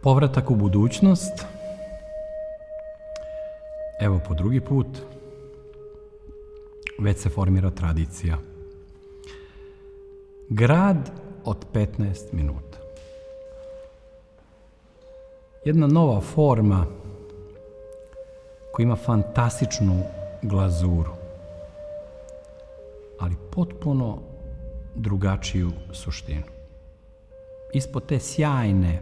Povratak u budućnost. Evo po drugi put. Već se formira tradicija. Grad od 15 minuta. Jedna nova forma koja ima fantastičnu glazuru, ali potpuno drugačiju suštinu. Ispod te sjajne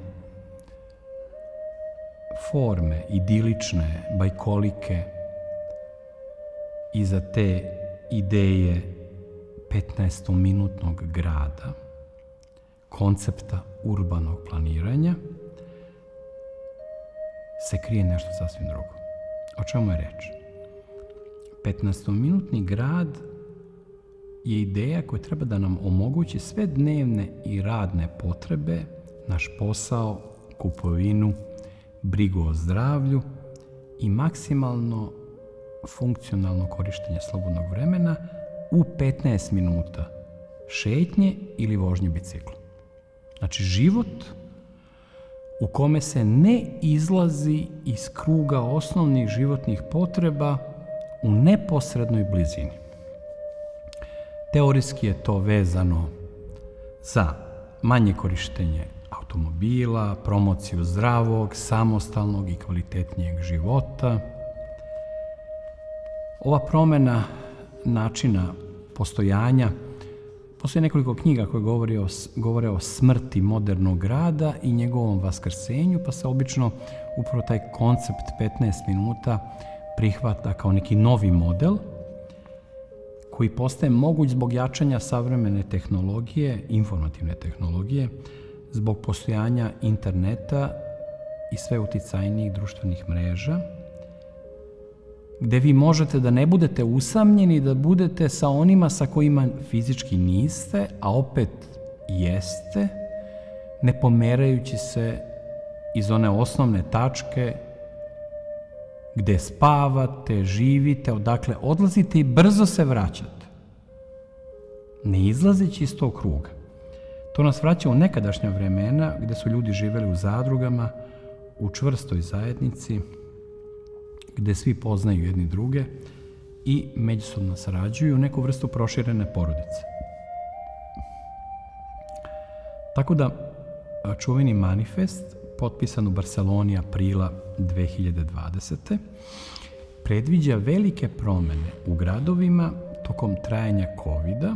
forme, idilične, bajkolike, iza te ideje 15-minutnog grada, koncepta urbanog planiranja, se krije nešto sasvim drugo. O čemu je reč? 15-minutni grad je ideja koja treba da nam omogući sve dnevne i radne potrebe, naš posao, kupovinu, brigu o zdravlju i maksimalno funkcionalno korištenje slobodnog vremena u 15 minuta šetnje ili vožnje biciklom. Znači život u kome se ne izlazi iz kruga osnovnih životnih potreba u neposrednoj blizini. Teorijski je to vezano za manje korištenje automobila, promociju zdravog, samostalnog i kvalitetnijeg života. Ova promjena načina postojanja, postoji nekoliko knjiga koje govore o smrti modernog grada i njegovom vaskrsenju, pa se obično upravo taj koncept 15 minuta prihvata kao neki novi model koji postaje moguć zbog jačanja savremene tehnologije, informativne tehnologije, zbog postojanja interneta i sve uticajnijih društvenih mreža, gde vi možete da ne budete usamljeni, da budete sa onima sa kojima fizički niste, a opet jeste, ne pomerajući se iz one osnovne tačke gde spavate, živite, odakle odlazite i brzo se vraćate, ne izlazeći iz tog kruga. To nas vraća u nekadašnja vremena gde su ljudi živeli u zadrugama, u čvrstoj zajednici, gde svi poznaju jedni druge i međusobno sarađuju, neku vrstu proširene porodice. Tako da čuveni manifest, potpisan u Barceloni aprila 2020. predviđa velike promene u gradovima tokom trajanja COVID-a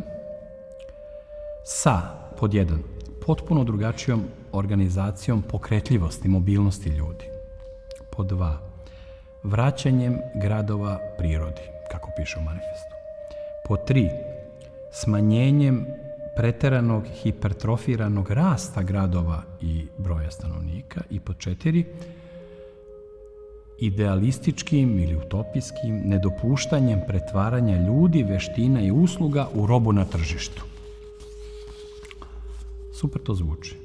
sa, pod jedan, potpuno drugačijom organizacijom pokretljivosti, mobilnosti ljudi. Pod dva, vraćanjem gradova prirodi, kako piše u manifestu. Pod tri, smanjenjem preteranog hipertrofiranog rasta gradova i broja stanovnika. I pod četiri, idealističkim ili utopijskim nedopuštanjem pretvaranja ljudi, veština i usluga u robu na tržištu. Super to zvuči,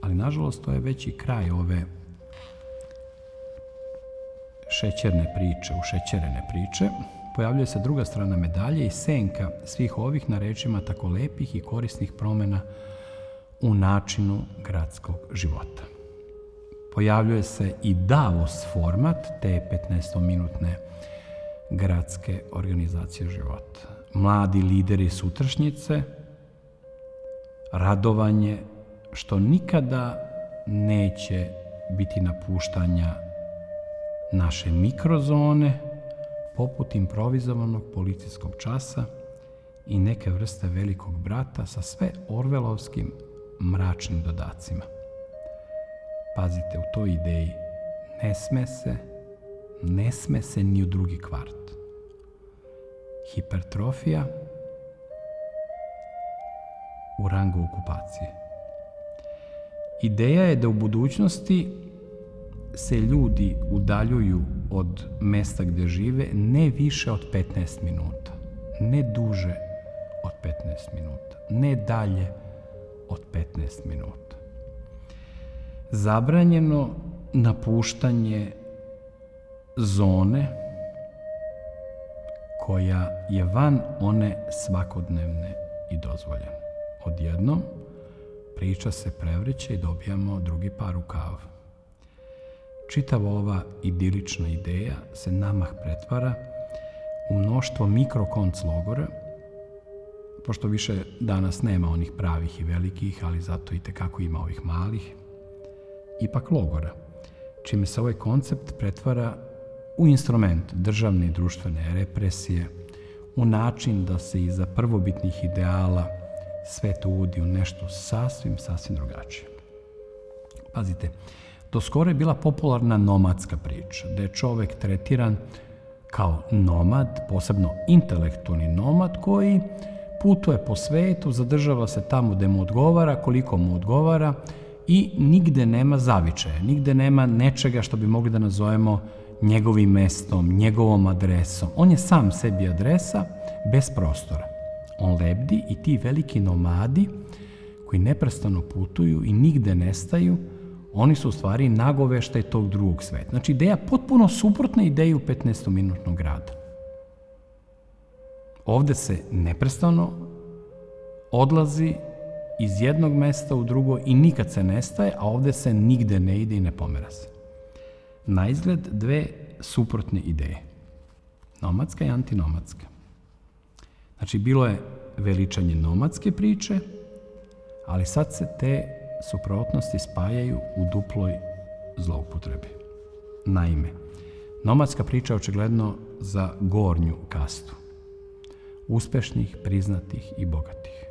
ali nažalost to je već i kraj ove šećerne priče, ušećerene priče. Pojavljuje se druga strana medalje i senka svih ovih na rečima tako lepih i korisnih promjena u načinu gradskog života. Pojavljuje se i Davos format te 15-minutne gradske organizacije života. Mladi lideri sutrašnjice, radovanje što nikada neće biti napuštanja naše mikrozone, poput improvizovanog policijskog časa i neke vrste velikog brata sa sve orvelovskim mračnim dodacima. Pazite, u toj ideji ne sme se ni u drugi kvart. Hipertrofija u rangu okupacije. Ideja je da u budućnosti se ljudi udaljuju od mesta gde žive ne više od 15 minuta, ne duže od 15 minuta, ne dalje od 15 minuta. Zabranjeno napuštanje zone koja je van one svakodnevne i dozvoljene. Odjednom priča se prevreće i dobijamo drugi par rukava. čitava ova idilična ideja se namah pretvara u mnoštvo mikrokonc logora, pošto više danas nema onih pravih i velikih, ali zato i tekako ima ovih malih, ipak logora, čime se ovaj koncept pretvara u instrument državne i društvene represije, u način da se iza prvobitnih ideala svet uvodi u nešto sasvim drugačije. Pazite, do skoro je bila popularna nomadska priča, da je čovek tretiran kao nomad, posebno intelektualni nomad, koji putuje po svetu, zadržava se tamo gde mu odgovara, koliko mu odgovara i nigde nema zavičaja, nigde nema nečega što bi mogli da nazovemo njegovim mestom, njegovom adresom. On je sam sebi adresa, bez prostora. On lebdi i ti veliki nomadi koji neprestano putuju i nigde nestaju, oni su u stvari nagoveštaj tog drugog sveta. Znači, ideja potpuno suprotna ideji u 15-minutnog grada. Ovde se neprestano odlazi iz jednog mesta u drugo i nikad se nestaje, a ovde se nigde ne ide i ne pomera se. Na izgled dve suprotne ideje. Nomadska i antinomadska. Znači, bilo je veličanje nomadske priče, ali sad se te suprotnosti spajaju u duploj zloupotrebi. Naime, nomadska priča je očigledno za gornju kastu. Uspešnih, priznatih i bogatih.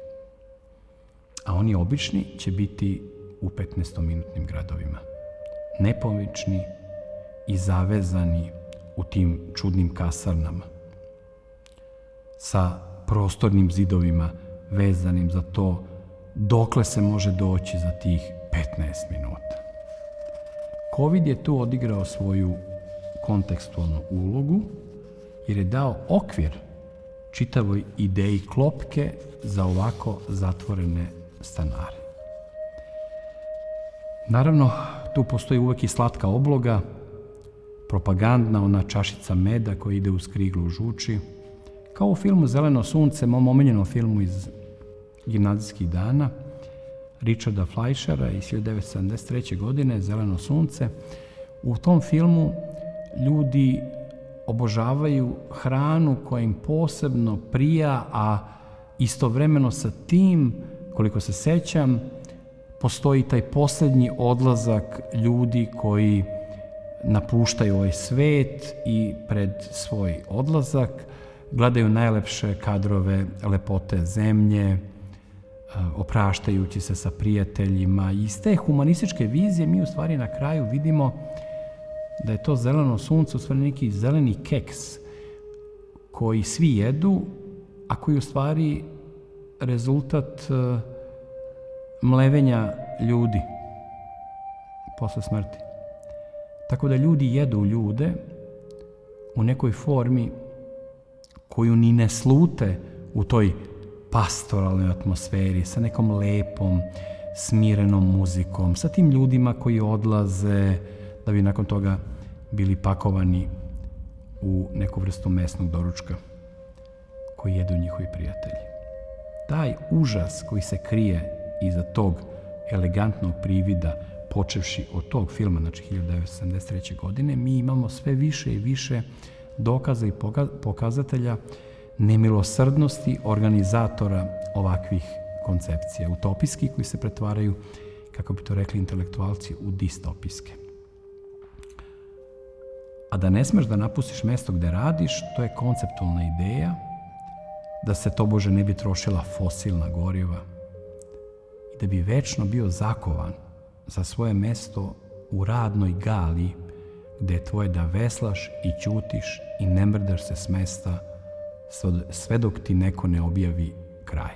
A oni obični će biti u 15-minutnim gradovima. Nepomični i zavezani u tim čudnim kasarnama. Sa prostornim zidovima vezanim za to dokle se može doći za tih 15 minuta. COVID je tu odigrao svoju kontekstualnu ulogu jer je dao okvir čitavoj ideji klopke za ovako zatvorene stanare. Naravno, tu postoji uvek i slatka obloga, propagandna, ona čašica meda koja ide uz kriglu žuči, kao u filmu Zeleno sunce, mom omiljenom filmu iz gimnazijskih dana, Richarda Fleischera iz 1973. godine, Zeleno sunce. U tom filmu ljudi obožavaju hranu koja im posebno prija, a istovremeno sa tim, koliko se sećam, postoji taj poslednji odlazak ljudi koji napuštaju ovaj svet i pred svoj odlazak gledaju najlepše kadrove lepote zemlje, opraštajući se sa prijateljima. I iz te humanističke vizije mi u stvari na kraju vidimo da je to zeleno sunce u stvari neki zeleni keks koji svi jedu, a koji u stvari rezultat mlevenja ljudi posle smrti. Tako da ljudi jedu ljude u nekoj formi koju ni ne slute u toj pastoralnoj atmosferi, sa nekom lepom, smirenom muzikom, sa tim ljudima koji odlaze da bi nakon toga bili pakovani u neku vrstu mesnog doručka koji jedu njihovi prijatelji. Taj užas koji se krije iza tog elegantnog privida, počevši od tog filma, znači 1973. godine, mi imamo sve više i više dokaza i pokazatelja nemilosrdnosti organizatora ovakvih koncepcija, utopijskih koji se pretvaraju, kako bi to rekli intelektualci, u distopijske. A da ne smeš da napustiš mesto gde radiš, to je konceptualna ideja da se tobože ne bi trošila fosilna goriva i da bi večno bio zakovan za svoje mesto u radnoj gali gde je tvoje da veslaš i ćutiš i ne mrdaš se s mesta sve dok ti neko ne objavi kraj.